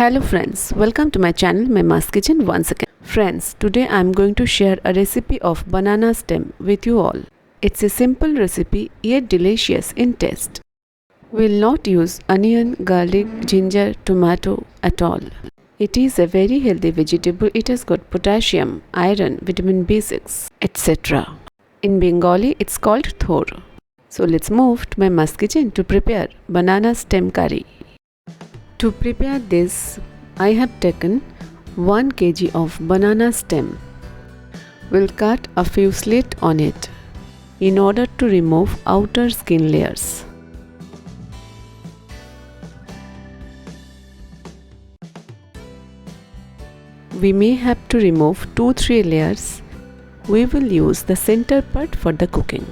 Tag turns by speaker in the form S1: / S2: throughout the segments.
S1: Hello friends, welcome to my channel Mama's Kitchen once again. Friends, today I am going to share a recipe of banana stem with you all. It's a simple recipe yet delicious in taste. We'll not use onion, garlic, ginger, tomato at all. It is a very healthy vegetable. It has got potassium, iron, vitamin B6, etc. In Bengali, it's called Thor. So let's move to Mama's Kitchen to prepare banana stem curry. To prepare this, I have taken 1 kg of banana stem. We'll cut a few slits on it in order to remove outer skin layers. We may have to remove 2-3 layers. We will use the center part for the cooking.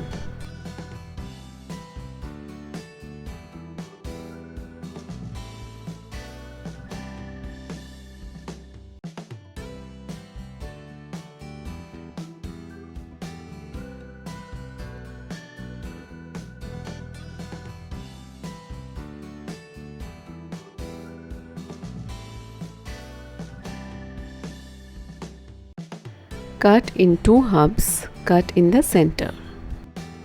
S1: Cut in 2 halves, cut in the center.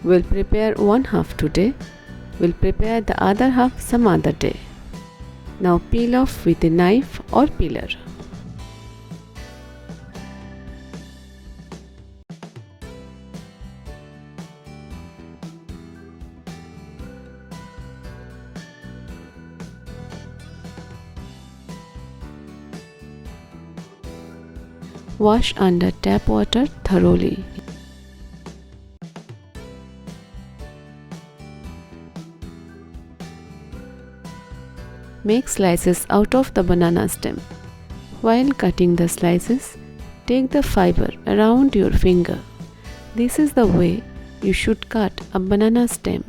S1: We'll prepare one half today. We'll prepare the other half some other day. Now peel off with a knife or peeler. Wash under tap water thoroughly. Make slices out of the banana stem. While cutting the slices, take the fibre around your finger. This is the way you should cut a banana stem.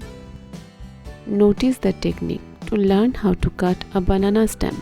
S1: Notice the technique to learn how to cut a banana stem.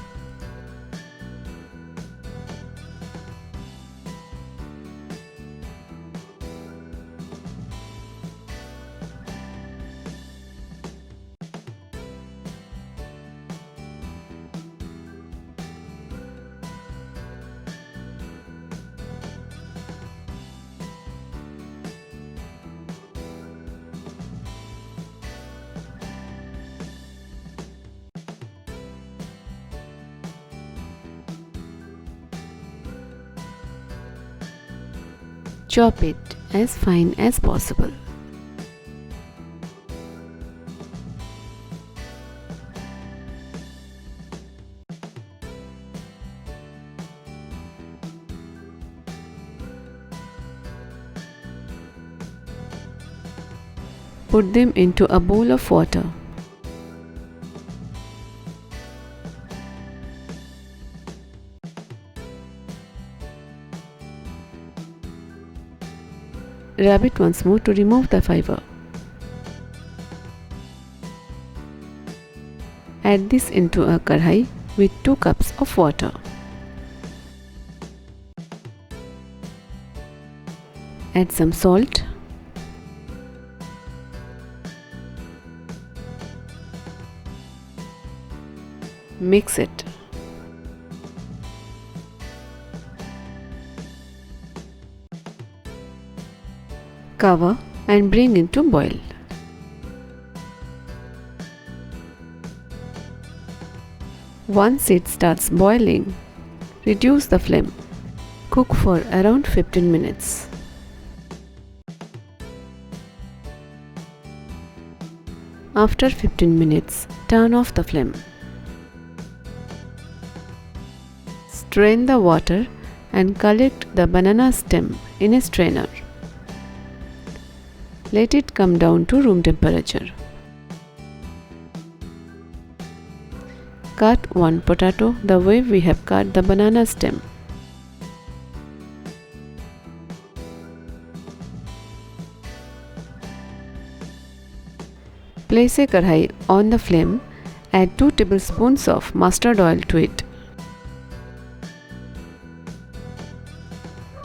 S1: Chop it as fine as possible. Put them into a bowl of water. Rub it once more to remove the fibre. Add this into a kadhai with 2 cups of water. Add some salt. Mix it. Cover and bring it to boil. Once it starts boiling, reduce the flame. Cook for around 15 minutes. After 15 minutes, turn off the flame. Strain the water and collect the banana stem in a strainer. Let it come down to room temperature. Cut one potato the way we have cut the banana stem. Place a kadhai on the flame. Add 2 tablespoons of mustard oil to it.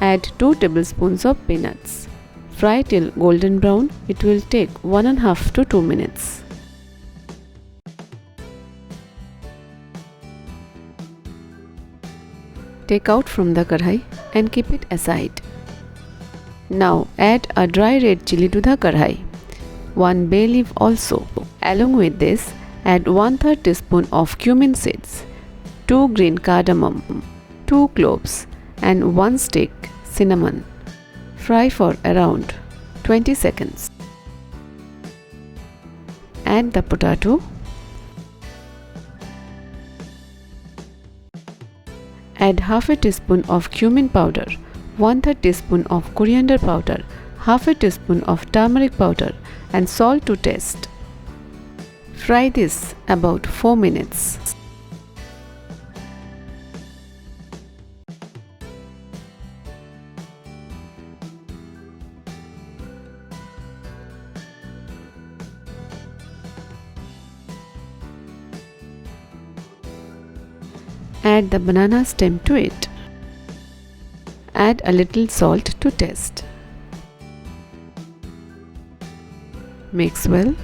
S1: Add 2 tablespoons of peanuts. Fry till golden brown. It will take 1.5 to 2 minutes. Take out from the kadhai and keep it aside. Now add a dry red chilli to the kadhai, 1 bay leaf also. Along with this, add 1/3 teaspoon of cumin seeds, 2 green cardamom, 2 cloves and 1 stick cinnamon. Fry for around 20 seconds. Add the potato. Add half a teaspoon of cumin powder, 1/3 teaspoon of coriander powder, half a teaspoon of turmeric powder and salt to taste. Fry this about 4 minutes. Add the banana stem to it. Add a little salt to taste. Mix well.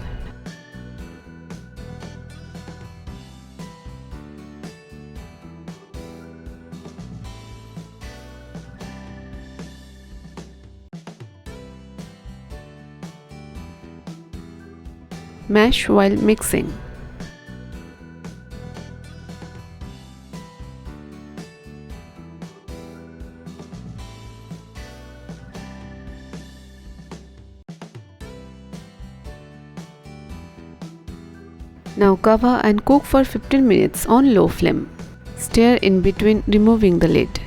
S1: Mash while mixing. Now cover and cook for 15 minutes on low flame. Stir in between removing the lid.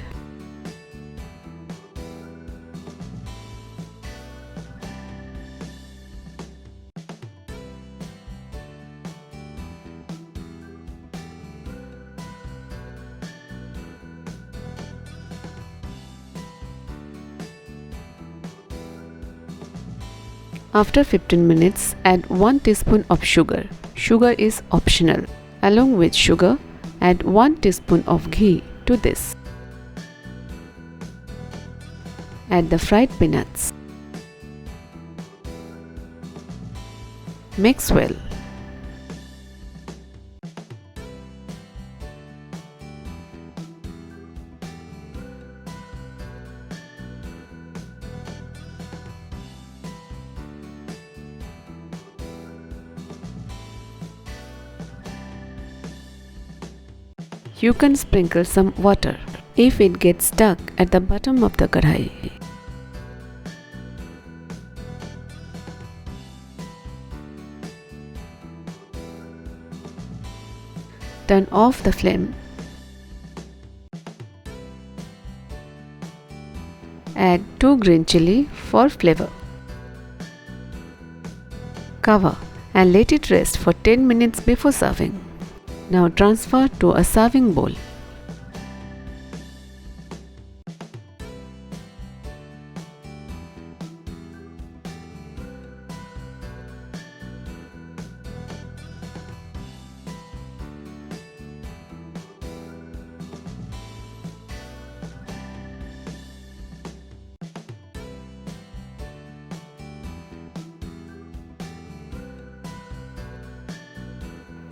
S1: After 15 minutes, add 1 teaspoon of sugar. Sugar is optional. Along with sugar, add 1 teaspoon of ghee to this. Add the fried peanuts. Mix well. You can sprinkle some water if it gets stuck at the bottom of the kadhai. Turn off the flame. Add 2 green chilli for flavor. Cover and let it rest for 10 minutes before serving. Now transfer to a serving bowl.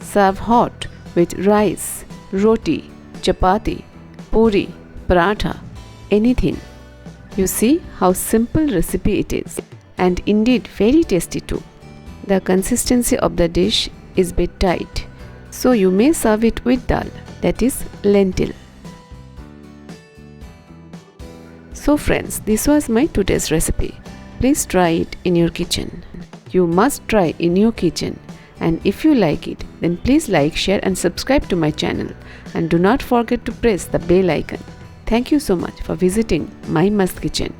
S1: Serve hot with rice, roti, chapati, puri, paratha, anything. You see how simple recipe it is, and indeed very tasty too. The consistency of the dish is a bit tight, so you may serve it with dal, that is lentil. So friends, this was my today's recipe. Please try it in your kitchen. You must try in your kitchen. And if you like it, then please like, share and subscribe to my channel. And do not forget to press the bell icon. Thank you so much for visiting my Mast Kitchen.